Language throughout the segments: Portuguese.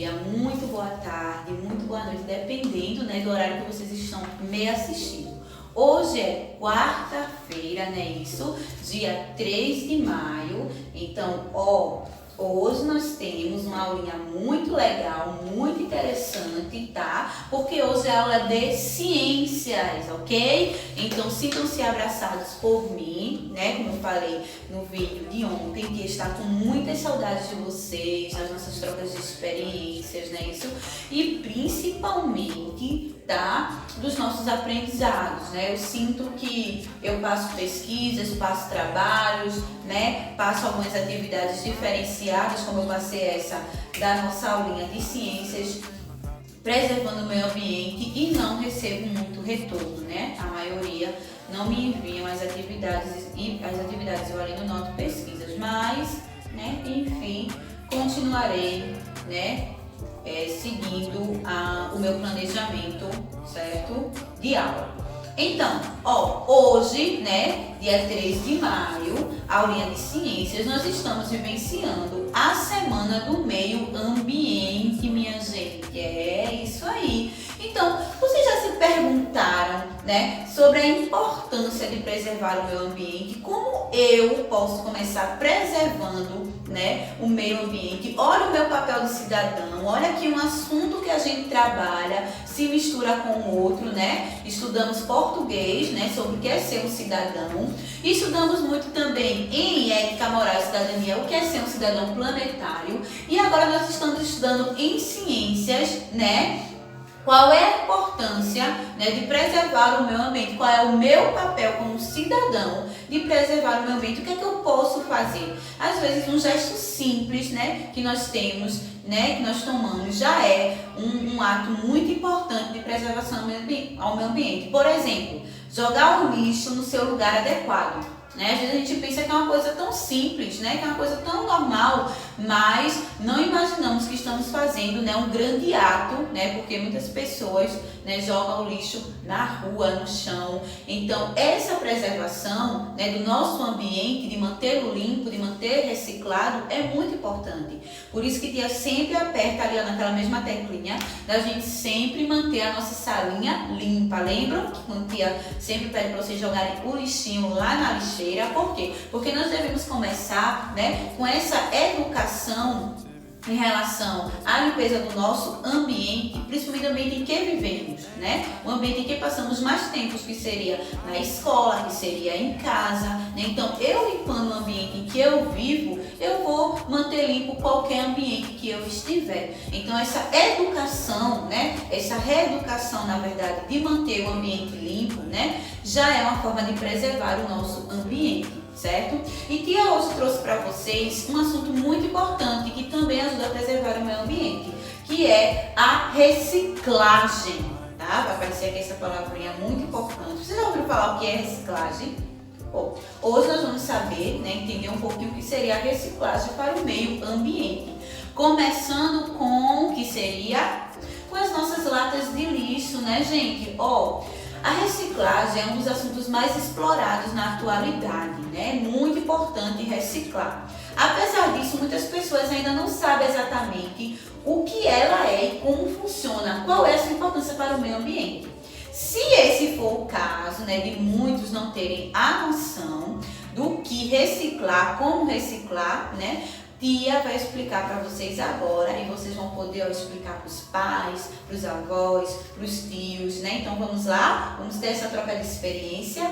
dia, muito boa tarde, muito boa noite, dependendo, né, do horário que vocês estão me assistindo. Hoje é quarta-feira, né, isso? Dia 3 de maio. Então, hoje nós temos uma aulinha muito legal, muito interessante, tá? Porque hoje é aula de ciências, ok? Então, sintam-se abraçados por mim, né? Como eu falei no vídeo de ontem, que está com muitas saudades de vocês, das nossas trocas de experiências, né? Isso. E principalmente, tá? Dos nossos aprendizados, né? Eu sinto que eu passo pesquisas, passo trabalhos, né? Passo algumas atividades diferenciadas, como eu passei essa da nossa aulinha de ciências, preservando o meio ambiente, e não recebo muito retorno, né? A maioria não me enviam as atividades, e as atividades eu além do noto pesquisas, mas, né? Enfim, continuarei, né? Seguindo o meu planejamento, certo? De aula. Então, hoje, né, dia 3 de maio, aulinha de ciências, nós estamos vivenciando a Semana do Meio Ambiente, minha gente. É isso aí. Então, vocês já se perguntaram, né, sobre a importância de preservar o meio ambiente? Como eu posso começar preservando, né, o meio ambiente? Olha o meu papel de cidadão, olha aqui um assunto que a gente trabalha, se mistura com o outro, né? Estudamos português, né, sobre o que é ser um cidadão. Estudamos muito também em ética, moral e cidadania, o que é ser um cidadão planetário. E agora nós estamos estudando em ciências, né? Qual é a importância, né, de preservar o meio ambiente? Qual é o meu papel como cidadão de preservar o meio ambiente? O que é que eu posso fazer? Às vezes um gesto simples, né, que nós temos, né, que nós tomamos, já é um ato muito importante de preservação ao meio ambiente. Por exemplo, jogar o lixo no seu lugar adequado. Né? Às vezes a gente pensa que é uma coisa tão simples, né? Que é uma coisa tão normal, mas não imaginamos que estamos fazendo, né, um grande ato, né? Porque muitas pessoas, né, jogam o lixo na rua, no chão. Então, essa preservação, né, do nosso ambiente, de mantê-lo limpo, de manter reciclado, é muito importante. Por isso que Tia sempre aperta ali naquela mesma teclinha, da gente sempre manter a nossa salinha limpa. Lembram que quando Tia sempre pede para vocês jogarem o lixinho lá na lixeira? Por quê? Porque nós devemos começar, né, com essa educação em relação à limpeza do nosso ambiente, principalmente o ambiente em que vivemos, né? O ambiente em que passamos mais tempos, que seria na escola, que seria em casa, né? Então, eu limpando o ambiente em que eu vivo, eu vou manter limpo qualquer ambiente que eu estiver. Então, essa educação, né? Essa reeducação, na verdade, de manter o ambiente limpo, né? Já é uma forma de preservar o nosso ambiente. Certo? E Tia hoje trouxe para vocês um assunto muito importante que também ajuda a preservar o meio ambiente, que é a reciclagem, tá? Vai aparecer aqui essa palavrinha muito importante. Você já ouviu falar o que é reciclagem? Bom, hoje nós vamos saber, né, entender um pouquinho o que seria a reciclagem para o meio ambiente. Começando com o que seria com as nossas latas de lixo, né, gente? A reciclagem é um dos assuntos mais explorados na atualidade, né? É muito importante reciclar. Apesar disso, muitas pessoas ainda não sabem exatamente o que ela é e como funciona, qual é a sua importância para o meio ambiente. Se esse for o caso, né, de muitos não terem a noção do que reciclar, como reciclar, né? Tia vai explicar para vocês agora, e vocês vão poder explicar para os pais, para os avós, para os tios, né? Então vamos lá, vamos ter essa troca de experiência.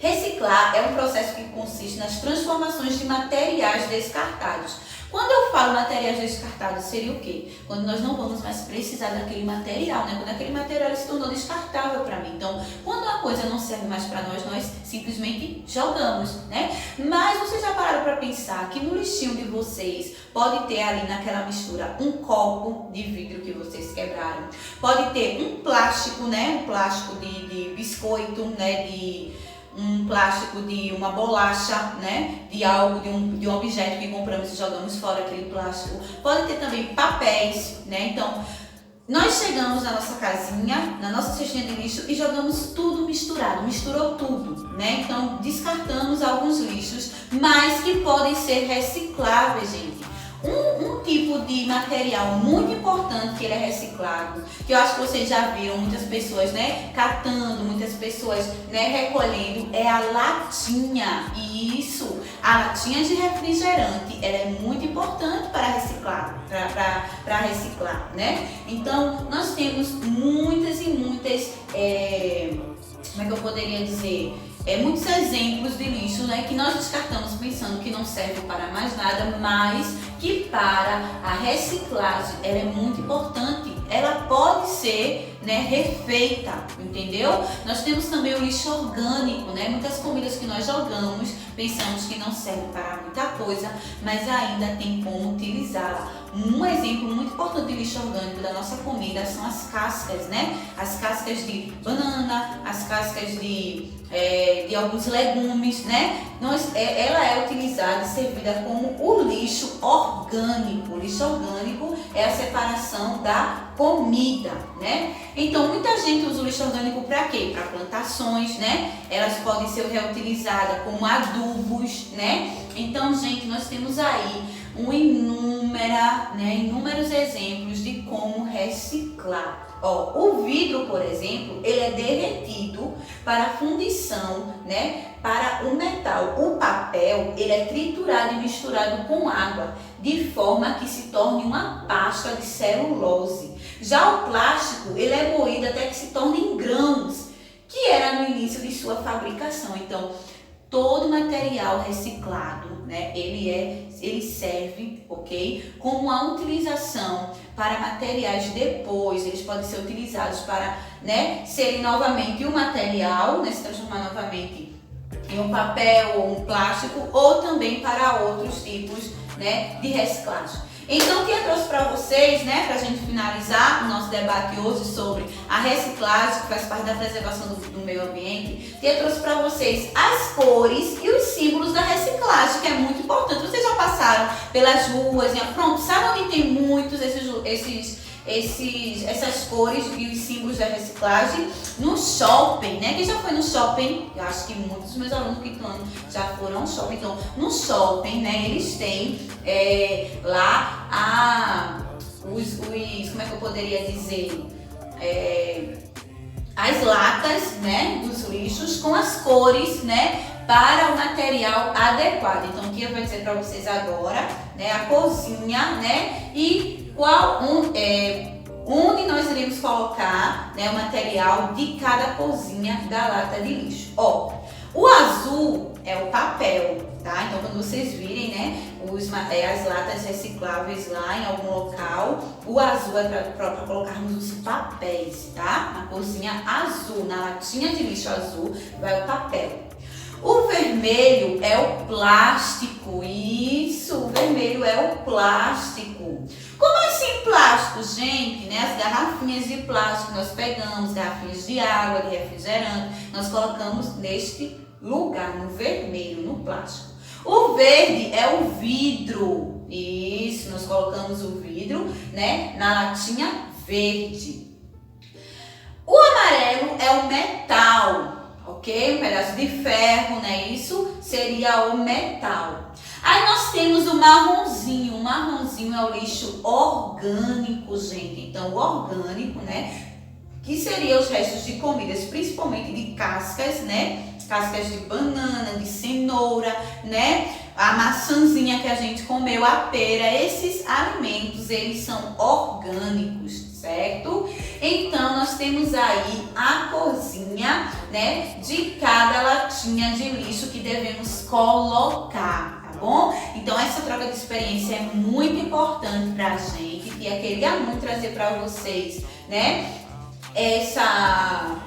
Reciclar é um processo que consiste nas transformações de materiais descartados. Quando eu falo materiais descartados, seria o quê? Quando nós não vamos mais precisar daquele material, né? Quando aquele material se tornou descartável para mim. Então, quando uma coisa não serve mais para nós simplesmente jogamos, né? Mas vocês já pararam para pensar que no lixinho de vocês pode ter ali naquela mistura um copo de vidro que vocês quebraram, pode ter um plástico, né? Um plástico de biscoito, né? Um plástico de uma bolacha, né? De algo, de um objeto que compramos e jogamos fora aquele plástico. Pode ter também papéis, né? Então, nós chegamos na nossa casinha, na nossa cestinha de lixo e jogamos tudo misturado, misturou tudo, né? Então, descartamos alguns lixos, mas que podem ser recicláveis, gente. Um tipo de material muito importante que ele é reciclado, que eu acho que vocês já viram muitas pessoas, né, catando, muitas pessoas, né, recolhendo, é a latinha. Isso, a latinha de refrigerante, ela é muito importante para reciclar, para reciclar, né? Então, nós temos muitas e muitas, como é que eu poderia dizer? Muitos exemplos de lixo, né, que nós descartamos pensando que não serve para mais nada, mas que para a reciclagem ela é muito importante. Ela pode ser, né, refeita, entendeu? Nós temos também o lixo orgânico, né? Muitas comidas que nós jogamos, pensamos que não serve para muita coisa, mas ainda tem como utilizá-la. Um exemplo muito importante de lixo orgânico da nossa comida são as cascas, né? As cascas de banana, as cascas de alguns legumes, né? Ela é utilizada e servida como o lixo orgânico. O lixo orgânico é a separação da comida, né? Então, muita gente usa o lixo orgânico para quê? Para plantações, né? Elas podem ser reutilizadas como adubos, né? Então, gente, nós temos aí inúmeros exemplos de como reciclar. Ó, o vidro, por exemplo, ele é derretido para a fundição, né, para o metal. O papel, ele é triturado e misturado com água, de forma que se torne uma pasta de celulose. Já o plástico, ele é moído até que se torne em grãos, que era no início de sua fabricação. Então, todo material reciclado, né, ele serve, ok, como uma utilização para materiais depois. Eles podem ser utilizados para, né, serem novamente um material, né, se transformar novamente em um papel ou um plástico, ou também para outros tipos, né, de reciclagem. Então, Tia trouxe para vocês, né, para a gente finalizar o nosso debate hoje sobre a reciclagem, que faz parte da preservação do meio ambiente. Tia trouxe para vocês as cores e os símbolos da reciclagem, que é muito importante. Vocês já passaram pelas ruas, pronto, sabe onde tem muitos essas cores e os símbolos da reciclagem? No shopping, né? Quem já foi no shopping? Eu acho que muitos dos meus alunos que estão já foram ao shopping. Então, no shopping, né, eles têm lá como é que eu poderia dizer? As latas, né, dos lixos com as cores, né, para o material adequado. Então, aqui eu vou dizer para vocês agora, né, a corzinha, né, e onde nós iremos colocar, né, o material de cada corzinha da lata de lixo. Ó, o azul é o papel, tá? Então, quando vocês virem, né, as latas recicláveis lá em algum local, o azul é para colocarmos os papéis, tá? Na corzinha azul, na latinha de lixo azul, vai o papel. O vermelho é o plástico. Isso, o vermelho é o plástico. Como assim plástico, gente? Né? As garrafinhas de plástico nós pegamos, garrafinhas de água, de refrigerante, nós colocamos neste lugar, no vermelho, no plástico. O verde é o vidro. Isso, nós colocamos o vidro, né, na latinha verde. O amarelo é o metal. Ok? Um pedaço de ferro, né? Isso seria o metal. Aí nós temos o marronzinho. O marronzinho é o lixo orgânico, gente. Então, o orgânico, né, que seria os restos de comidas, principalmente de cascas, né? Cascas de banana, de cenoura, né? A maçãzinha que a gente comeu, a pera. Esses alimentos, eles são orgânicos, certo? Então, nós temos aí a corzinha, né, de cada latinha de lixo que devemos colocar, tá bom? Então, essa troca de experiência é muito importante pra gente e eu queria muito trazer para vocês, né, essa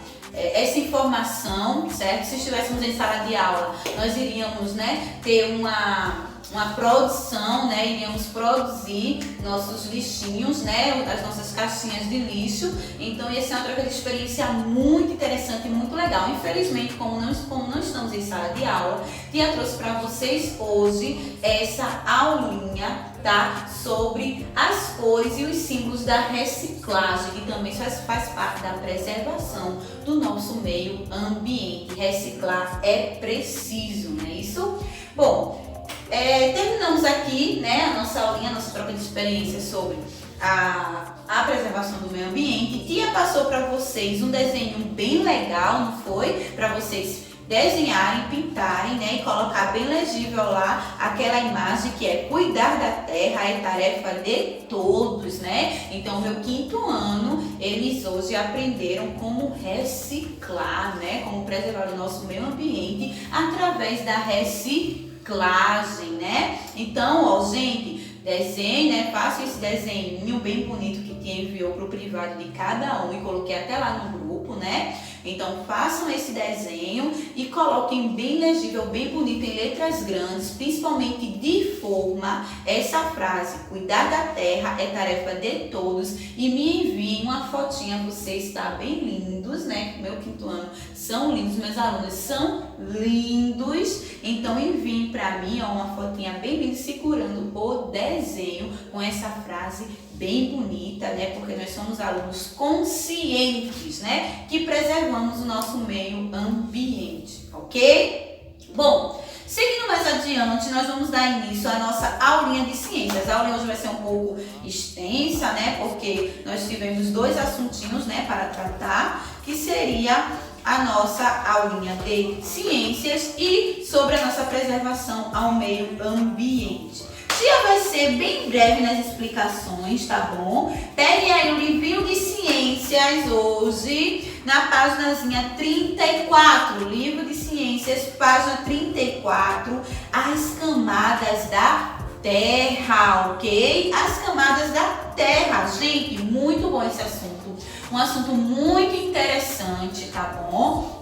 informação, certo? Se estivéssemos em sala de aula, nós iríamos, né, ter uma produção, né? Iríamos produzir nossos lixinhos, né? As nossas caixinhas de lixo. Então, ia ser uma troca de experiência muito interessante e muito legal. Infelizmente, como não estamos em sala de aula, Tia trouxe para vocês hoje essa aulinha, tá? Sobre as cores e os símbolos da reciclagem, que também faz parte da preservação do nosso meio ambiente. Reciclar é preciso, não é isso? Bom, terminamos aqui, né, a nossa aulinha, a nossa troca de experiência sobre a preservação do meio ambiente. Tia passou para vocês um desenho bem legal, não foi? Para vocês desenharem, pintarem, né, e colocar bem legível lá aquela imagem que é cuidar da terra é tarefa de todos, né? Então, meu 5º ano, eles hoje aprenderam como reciclar, né, como preservar o nosso meio ambiente através da reciclagem, né? Então, ó, gente, desenhe, né? Faça esse desenho bem bonito que Tia enviou para o privado de cada um e coloquei até lá no grupo, né? Então façam esse desenho e coloquem bem legível, bem bonito, em letras grandes, principalmente de forma essa frase: cuidar da terra é tarefa de todos, e me enviem uma fotinha. Vocês estão bem lindos, né? Meu 5º ano são lindos, meus alunos são lindos. Então enviem para mim uma fotinha bem linda segurando o desenho com essa frase bem bonita, né? Porque nós somos alunos conscientes, né? Que preservamos o nosso meio ambiente, ok? Bom, seguindo mais adiante, nós vamos dar início à nossa aulinha de ciências. A aulinha hoje vai ser um pouco extensa, né? Porque nós tivemos 2 assuntinhos, né, para tratar, que seria a nossa aulinha de ciências e sobre a nossa preservação ao meio ambiente. Tia vai ser bem breve nas explicações, tá bom? Peguem aí o livrinho de ciências hoje, na páginazinha 34, livro de ciências, página 34, as camadas da Terra, ok? As camadas da Terra, gente, muito bom esse assunto, um assunto muito interessante, tá bom?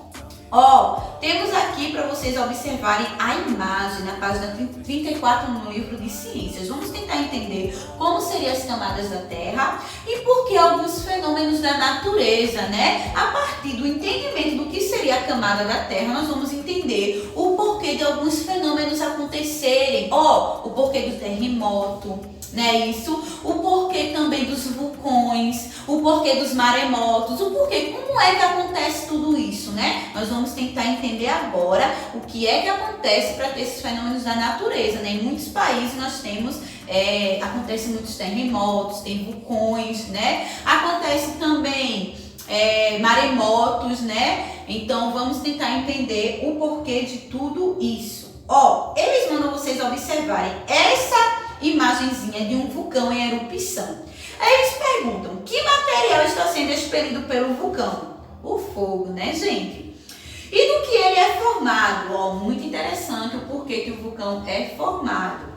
Ó, temos aqui para vocês observarem a imagem na página 34 no livro de ciências. Vamos tentar entender como seriam as camadas da Terra e por que alguns fenômenos da natureza, né? A partir do entendimento do que seria a camada da Terra, nós vamos entender o porquê de alguns fenômenos acontecerem. Ó, o porquê do terremoto, né? Isso, o porquê também dos vulcões, o porquê dos maremotos, o porquê, como é que acontece tudo isso, né? Nós vamos tentar entender agora o que é que acontece para ter esses fenômenos da natureza, né? Em muitos países nós temos, acontecem muitos terremotos, tem vulcões, né? Acontece também maremotos, né? Então vamos tentar entender o porquê de tudo isso. Ó, eles mandam vocês observarem essa imagenzinha de um vulcão em erupção. Aí eles perguntam: que material está sendo expelido pelo vulcão? O fogo, né, gente? E do que ele é formado? Ó, muito interessante o porquê que o vulcão é formado.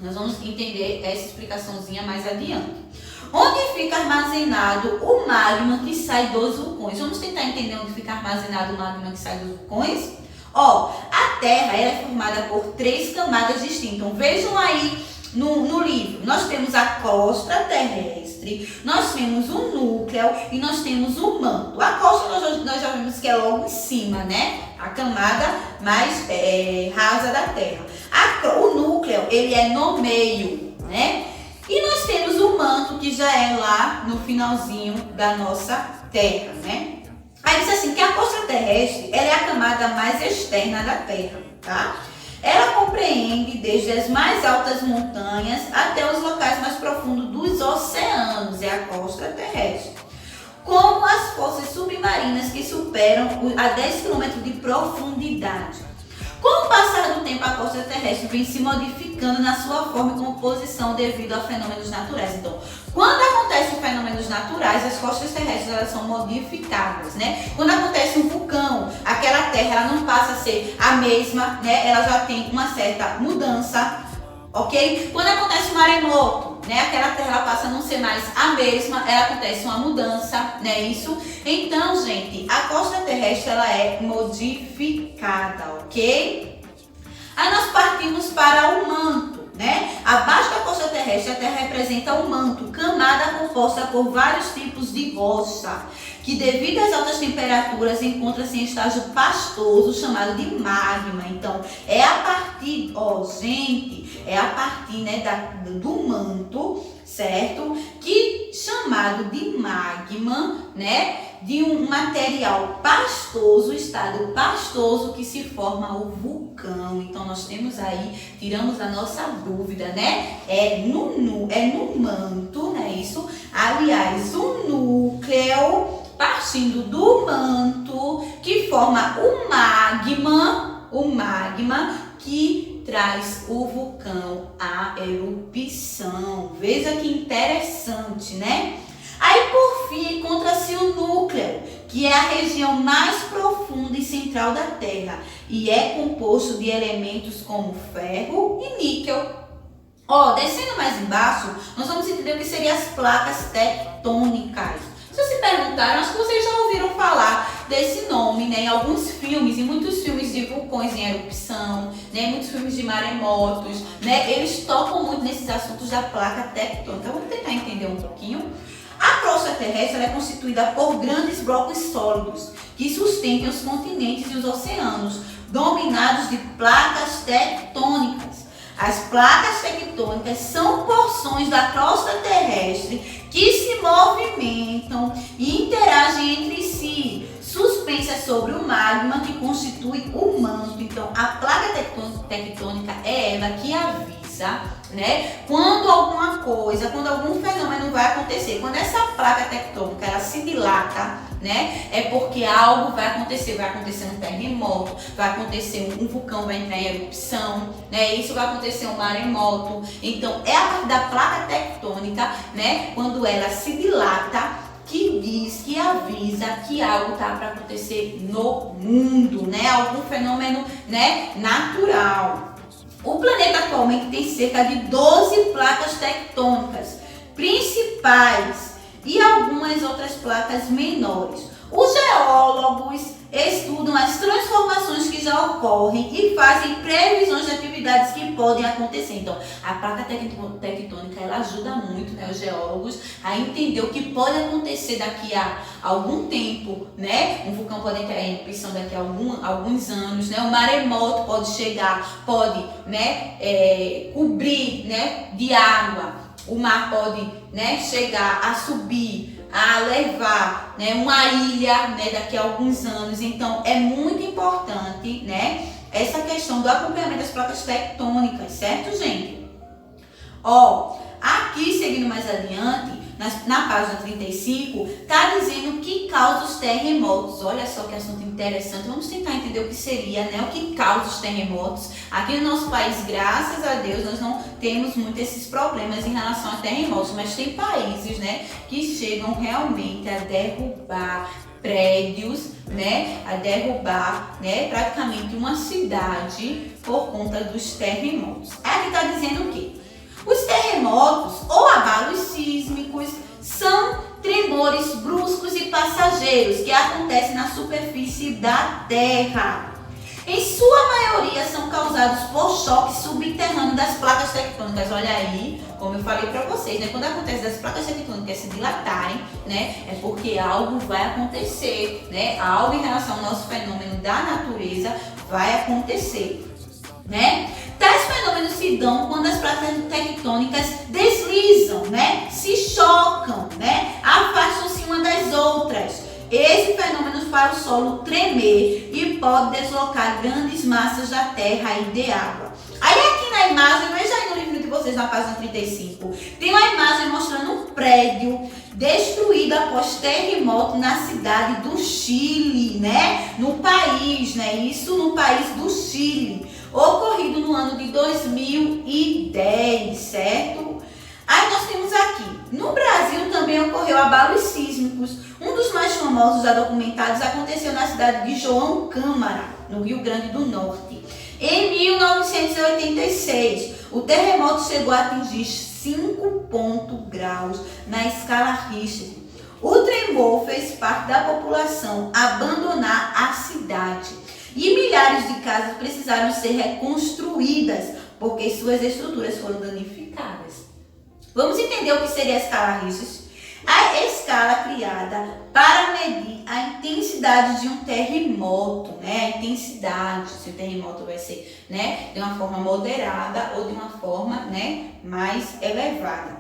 Nós vamos entender essa explicaçãozinha mais adiante. Onde fica armazenado o magma que sai dos vulcões? Vamos tentar entender onde fica armazenado o magma que sai dos vulcões? Ó, a Terra ela é formada por 3 camadas distintas. Vejam aí no livro, nós temos a crosta terrestre, nós temos o núcleo e nós temos o manto. A crosta nós já vimos que é logo em cima, né? A camada mais rasa da Terra. O núcleo, ele é no meio, né? E nós temos o manto, que já é lá no finalzinho da nossa Terra, né? Aí diz assim que a crosta terrestre, ela é a camada mais externa da Terra, tá? Ela compreende desde as mais altas montanhas até os locais mais profundos dos oceanos, é a crosta terrestre. Como as forças submarinas que superam a 10 km de profundidade. Com o passar do tempo, a crosta terrestre vem se modificando na sua forma e composição devido a fenômenos naturais. Então, quando acontecem fenômenos naturais, as crostas terrestres elas são modificadas, né? Quando acontece um vulcão, aquela terra ela não passa a ser a mesma, né? Ela já tem uma certa mudança, ok? Quando acontece um maremoto, né? Aquela terra ela passa a não ser mais a mesma, ela acontece uma mudança, né? Isso. Então, gente, a crosta terrestre ela é modificada, ok? Aí nós partimos para o manto, né? Abaixo da crosta terrestre, a Terra representa um manto, camada composta por vários tipos de rocha, que devido às altas temperaturas encontra-se em estágio pastoso chamado de magma. Então, é a partir, ó, gente, é a partir, né, do manto certo? Que chamado de magma, né? De um material pastoso, estado pastoso, que se forma o vulcão. Então nós temos aí, tiramos a nossa dúvida, né? É no manto, né? Isso. Aliás, o núcleo partindo do manto que forma o magma que traz o vulcão à erupção. Veja que interessante, né? Aí, por fim, encontra-se o núcleo, que é a região mais profunda e central da Terra e é composto de elementos como ferro e níquel. Descendo mais embaixo, nós vamos entender o que seriam as placas tectônicas. Vocês se perguntaram, acho que vocês já ouviram falar desse nome, né? Em alguns filmes, em muitos filmes de vulcões em erupção, né? Muitos filmes de maremotos, né? Eles tocam muito nesses assuntos da placa tectônica. Vamos tentar entender um pouquinho. A crosta terrestre é constituída por grandes blocos sólidos que sustentam os continentes e os oceanos, dominados de placas tectônicas. As placas tectônicas são porções da crosta terrestre que se movimentam e interagem entre si, suspensas sobre o magma que constitui o manto. Então, a placa tectônica é ela que avisa, né, quando algum fenômeno vai acontecer. Quando essa placa tectônica ela se dilata, né, é porque algo vai acontecer um terremoto, vai acontecer um vulcão vai entrar em erupção, né, isso vai acontecer um maremoto. Então, é a parte da placa tectônica, né, quando ela se dilata, que avisa que algo está para acontecer no mundo, né, algum fenômeno, né, natural. O planeta atualmente tem cerca de 12 placas tectônicas principais e algumas outras placas menores. Os geólogos estudam as transformações que já ocorrem e fazem previsões de atividades que podem acontecer. Então, a placa tectônica ela ajuda muito, né, os geólogos a entender o que pode acontecer daqui a algum tempo, né? Um vulcão pode entrar em erupção daqui a alguns anos, né? Um maremoto pode chegar, pode, né, cobrir, né, de água. O mar pode, né, chegar a subir, a levar, né, uma ilha, né, daqui a alguns anos. Então, é muito importante, né, essa questão do acompanhamento das placas tectônicas, certo, gente? Aqui, seguindo mais adiante, na página 35, está dizendo o que causa os terremotos. Olha só que assunto interessante. Vamos tentar entender o que seria, né, o que causa os terremotos. Aqui no nosso país, graças a Deus, nós não temos muito esses problemas em relação a terremotos, mas tem países, né, que chegam realmente a derrubar prédios, né, a derrubar, né, praticamente uma cidade por conta dos terremotos. Aqui está dizendo o quê? Os terremotos ou abalos sísmicos são tremores bruscos e passageiros que acontecem na superfície da Terra. Em sua maioria são causados por choque subterrâneo das placas tectônicas. Olha aí, como eu falei para vocês, né? Quando acontece das placas tectônicas se dilatarem, né, é porque algo vai acontecer, né? Algo em relação ao nosso fenômeno da natureza vai acontecer, né? Tais fenômenos se dão quando as placas tectônicas deslizam, né? Se chocam, né? Afastam-se uma das outras. Esse fenômeno faz o solo tremer e pode deslocar grandes massas da terra e de água. Aí aqui na imagem, veja aí no livro de vocês na página 35, tem uma imagem mostrando um prédio destruído após terremoto na cidade do Chile, né? No país, né? Isso no país do Chile, ocorrido no ano de 2010, certo? Aí nós temos aqui, no Brasil também ocorreu abalos sísmicos. Um dos mais famosos já documentados aconteceu na cidade de João Câmara, no Rio Grande do Norte. Em 1986, o terremoto chegou a atingir 5 graus na escala Richter. O tremor fez parte da população abandonar a cidade e milhares de casas precisaram ser reconstruídas porque suas estruturas foram danificadas. Vamos entender o que seria a escala Richter? A escala criada para medir a intensidade de um terremoto, né? A intensidade, se o terremoto vai ser, né, de uma forma moderada ou de uma forma, né, mais elevada.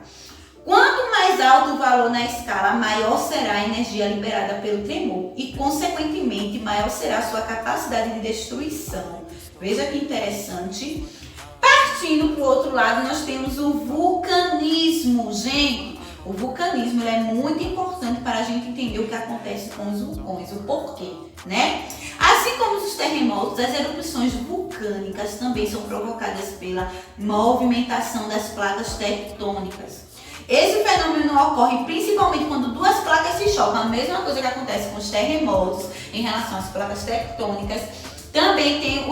Quanto mais alto o valor na escala, maior será a energia liberada pelo tremor e, consequentemente, maior será a sua capacidade de destruição. Veja que interessante. Partindo para o outro lado, nós temos o vulcanismo. Gente, o vulcanismo é muito importante para a gente entender o que acontece com os vulcões, o porquê, né? Assim como os terremotos, as erupções vulcânicas também são provocadas pela movimentação das placas tectônicas. Esse fenômeno ocorre principalmente quando duas placas se chocam. A mesma coisa que acontece com os terremotos em relação às placas tectônicas. Também tem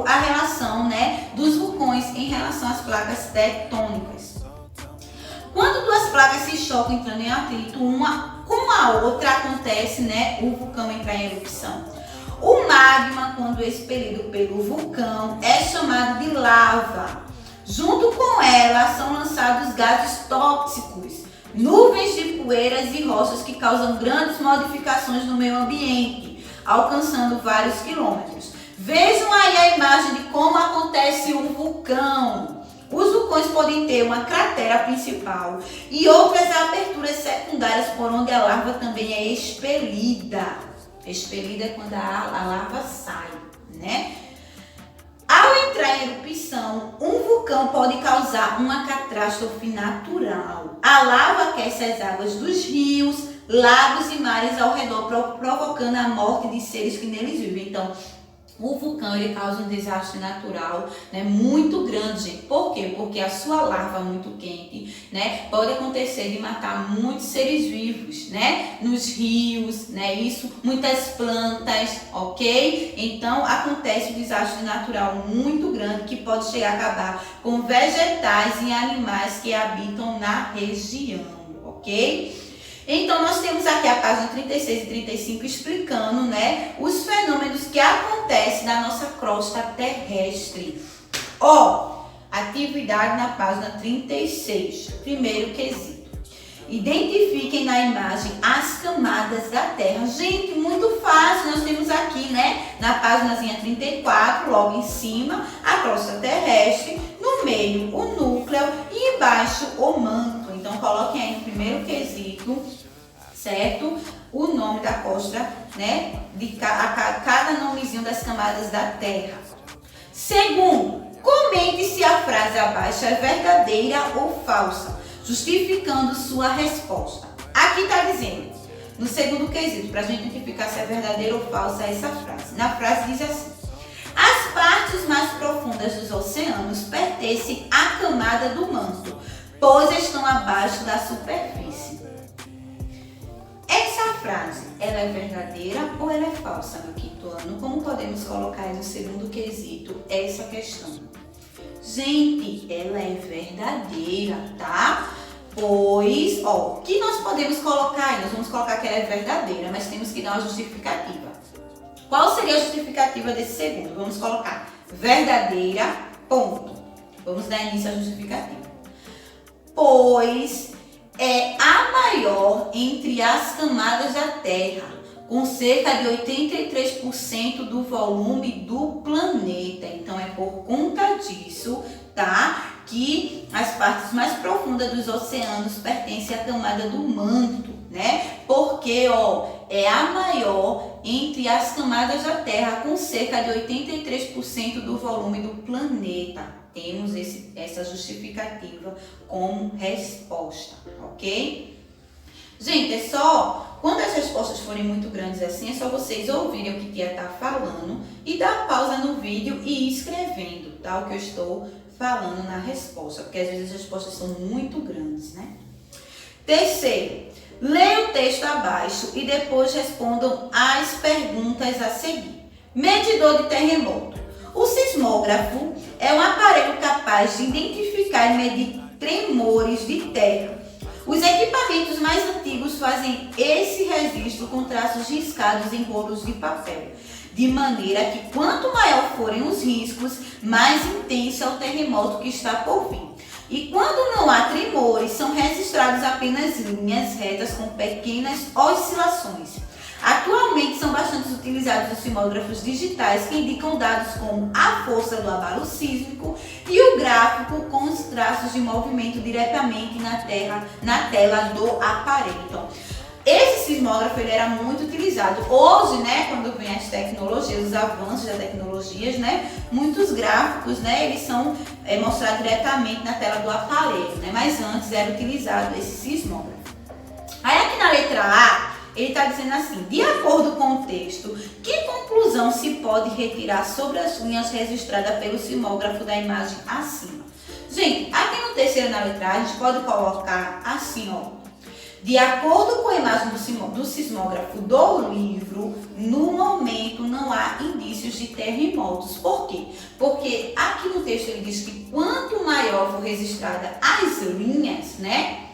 a relação, né, dos vulcões em relação às placas tectônicas. Quando duas placas se chocam entrando em atrito uma com a outra, acontece, né, o vulcão entrar em erupção. O magma, quando expelido pelo vulcão, é chamado de lava. Junto com ela são lançados gases tóxicos, nuvens de poeiras e rochas que causam grandes modificações no meio ambiente, alcançando vários quilômetros. Vejam aí a imagem de como acontece um vulcão. Os vulcões podem ter uma cratera principal e outras aberturas secundárias por onde a lava também é expelida. Expelida é quando a lava sai, né? Ao entrar em erupção, um vulcão pode causar uma catástrofe natural. A lava aquece as águas dos rios, lagos e mares ao redor, provocando a morte de seres que neles vivem. Então, o vulcão ele causa um desastre natural, né, muito grande, gente. Por quê? Porque a sua lava muito quente, né, pode acontecer de matar muitos seres vivos, né, nos rios, né, isso, muitas plantas, ok? Então acontece um desastre natural muito grande que pode chegar a acabar com vegetais e animais que habitam na região, ok? Então, nós temos aqui a página 36 e 35 explicando, né, os fenômenos que acontecem na nossa crosta terrestre. Atividade na página 36. Primeiro quesito. Identifiquem na imagem as camadas da Terra. Gente, muito fácil. Nós temos aqui, né, na páginazinha 34, logo em cima, a crosta terrestre, no meio o núcleo e embaixo o manto. Então, coloquem aí no primeiro quesito, certo? O nome da crosta, né? De cada nomezinho das camadas da Terra. Segundo, comente se a frase abaixo é verdadeira ou falsa, justificando sua resposta. Aqui está dizendo, no segundo quesito, para a gente identificar se é verdadeira ou falsa essa frase. Na frase diz assim: as partes mais profundas dos oceanos pertencem à camada do manto, pois estão abaixo da superfície. Essa frase, ela é verdadeira ou ela é falsa no quinto ano? Como podemos colocar aí no segundo quesito essa questão? Gente, ela é verdadeira, tá? Pois, o que nós podemos colocar aí? Nós vamos colocar que ela é verdadeira, mas temos que dar uma justificativa. Qual seria a justificativa desse segundo? Vamos colocar verdadeira, ponto. Vamos dar início à justificativa. Pois é a maior entre as camadas da Terra, com cerca de 83% do volume do planeta. Então é por conta disso, tá, que as partes mais profundas dos oceanos pertencem à camada do manto, né? Porque, é a maior entre as camadas da Terra, com cerca de 83% do volume do planeta. Temos essa justificativa como resposta, ok? Gente, é só, quando as respostas forem muito grandes assim, é só vocês ouvirem o que Tia está falando e dar pausa no vídeo e ir escrevendo, tá? O que eu estou falando na resposta, porque às vezes as respostas são muito grandes, né? Terceiro, leia o texto abaixo e depois respondam as perguntas a seguir. Medidor de terremoto. O sismógrafo é um aparelho capaz de identificar e medir tremores de terra. Os equipamentos mais antigos fazem esse registro com traços riscados em rolos de papel, de maneira que quanto maior forem os riscos, mais intenso é o terremoto que está por vir. E quando não há tremores, são registrados apenas linhas retas com pequenas oscilações. Atualmente são bastante utilizados os sismógrafos digitais que indicam dados como a força do abalo sísmico e o gráfico com os traços de movimento diretamente na tela do aparelho. Então, esse sismógrafo ele era muito utilizado. Hoje, né, quando vem as tecnologias, os avanços das tecnologias, né, muitos gráficos, né, eles são mostrados diretamente na tela do aparelho, né, mas antes era utilizado esse sismógrafo. Aí aqui na letra A, ele está dizendo assim: de acordo com o texto, que conclusão se pode retirar sobre as linhas registradas pelo sismógrafo da imagem acima? Gente, aqui no terceiro na letra A, a gente pode colocar assim, ó. De acordo com a imagem do sismógrafo do livro, no momento não há indícios de terremotos. Por quê? Porque aqui no texto ele diz que quanto maior for registrada as linhas, né,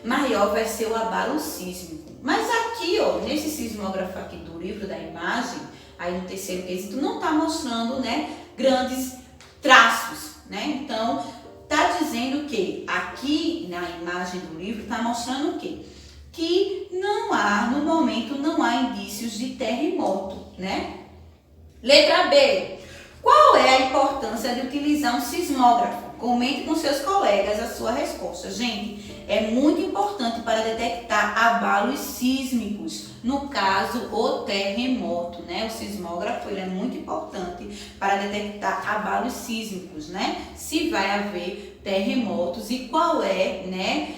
maior vai ser o abalo sísmico. Mas aqui, ó, nesse sismógrafo aqui do livro da imagem, aí no terceiro quesito, não está mostrando, né, grandes traços, né? Então, está dizendo que aqui na imagem do livro está mostrando o quê? Que não há, no momento, não há indícios de terremoto, né? Letra B. Qual é a importância de utilizar um sismógrafo? Comente com seus colegas a sua resposta. Gente, é muito importante para detectar abalos sísmicos, no caso, o terremoto, né? O sismógrafo ele é muito importante para detectar abalos sísmicos, né? Se vai haver terremotos e qual é, né,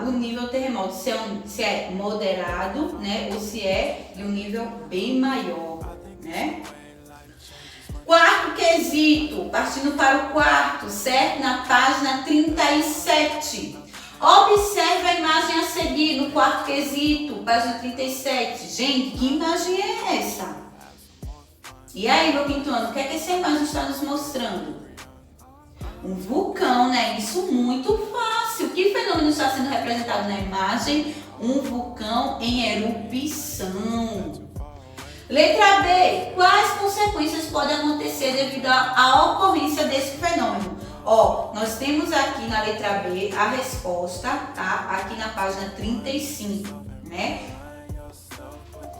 o nível terremoto, se é moderado, né, ou se é de um nível bem maior, né? Quarto quesito, partindo para o quarto, certo? Na página 37. Observe a imagem a seguir no quarto quesito, página 37. Gente, que imagem é essa? E aí, meu quinto ano, o que é que essa imagem está nos mostrando? Um vulcão, né? Isso muito fácil. Que fenômeno está sendo representado na imagem? Um vulcão em erupção. Letra B. Quais consequências podem acontecer devido à ocorrência desse fenômeno? Ó, nós temos aqui na letra B a resposta, tá? Aqui na página 35, né?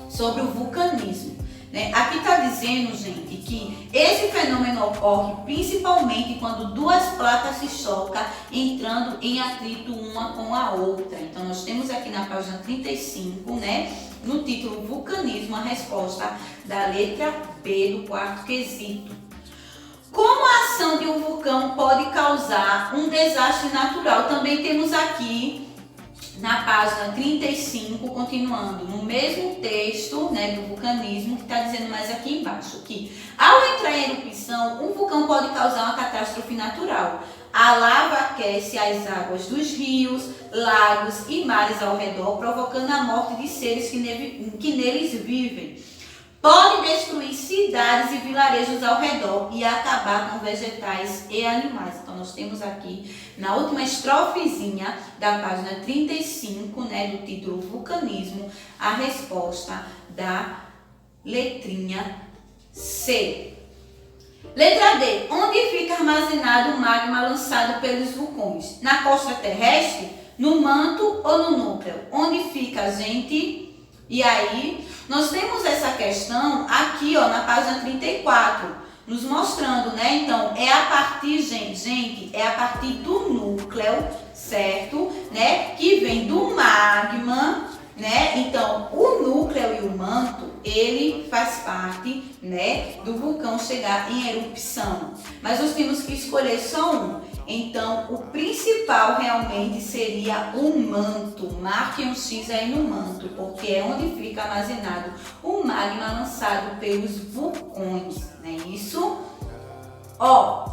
Sobre o vulcanismo. Né? Aqui está dizendo, gente, que esse fenômeno ocorre principalmente quando duas placas se chocam, entrando em atrito uma com a outra. Então, nós temos aqui na página 35, né, no título Vulcanismo, a resposta da letra B do quarto quesito. Como a ação de um vulcão pode causar um desastre natural? Também temos aqui na página 35, continuando no mesmo texto, né, do vulcanismo, que está dizendo mais aqui embaixo, que ao entrar em erupção, um vulcão pode causar uma catástrofe natural. A lava aquece as águas dos rios, lagos e mares ao redor, provocando a morte de seres que neles vivem. Pode destruir cidades e vilarejos ao redor e acabar com vegetais e animais. Então, nós temos aqui, na última estrofezinha da página 35, né, do título Vulcanismo, a resposta da letrinha C. Letra D. Onde fica armazenado o magma lançado pelos vulcões? Na costa terrestre, no manto ou no núcleo? Onde fica, gente? E aí, nós temos essa questão aqui, ó, na página 34, nos mostrando, né? Então, é a partir, gente, é a partir do núcleo, certo? Né? Que vem do magma, né? Então, o núcleo e o manto, ele faz parte, né, do vulcão chegar em erupção. Mas nós temos que escolher só um. Então, o principal realmente seria o manto. Marque um X aí no manto, porque é onde fica armazenado o magma lançado pelos vulcões, não é isso? Ó,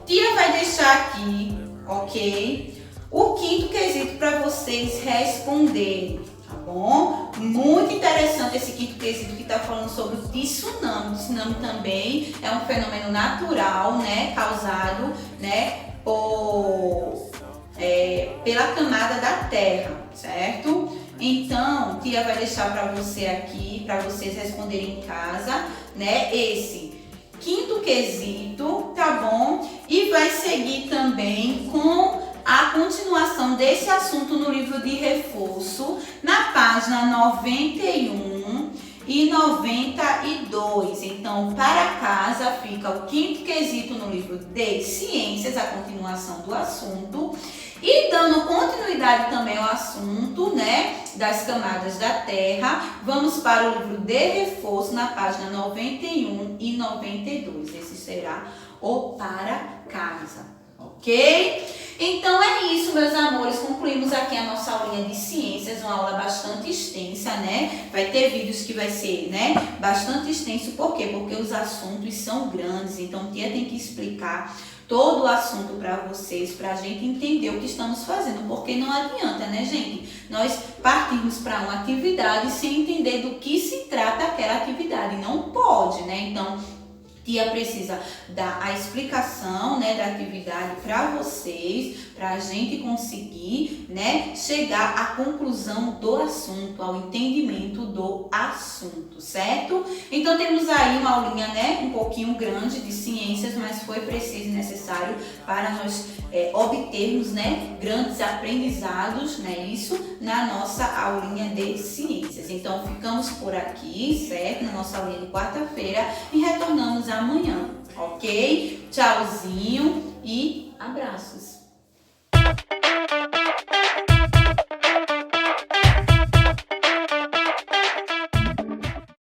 tia vai deixar aqui, ok? O quinto quesito para vocês responderem, tá bom? Muito interessante esse quinto quesito que está falando sobre o tsunami. O tsunami também é um fenômeno natural, né, causado, né, pela camada da Terra, certo? Então, tia vai deixar para você aqui, para vocês responderem em casa, né, esse quinto quesito, tá bom? E vai seguir também com a continuação desse assunto no livro de reforço, na página 91, e 92. Então, para casa fica o quinto quesito no livro de ciências, a continuação do assunto. E dando continuidade também ao assunto, né, das camadas da Terra, vamos para o livro de reforço na página 91 e 92. Esse será o para casa, ok? Então é isso, meus amores, concluímos aqui a nossa aulinha de ciências, uma aula bastante extensa, né? Vai ter vídeos que vai ser, né, bastante extenso, por quê? Porque os assuntos são grandes, então tia tem que explicar todo o assunto para vocês, para a gente entender o que estamos fazendo, porque não adianta, né, gente, nós partirmos para uma atividade sem entender do que se trata aquela atividade, não pode, né? Então, tia precisa dar a explicação, né, da atividade para vocês, para a gente conseguir, né, chegar à conclusão do assunto, ao entendimento do assunto, certo? Então temos aí uma aulinha, né, um pouquinho grande de ciências, mas foi preciso e necessário para nós obtermos, né, grandes aprendizados, né, isso na nossa aulinha de ciências. Então ficamos por aqui, certo? Na nossa aulinha de quarta-feira e retornamos amanhã, ok? Tchauzinho e abraços!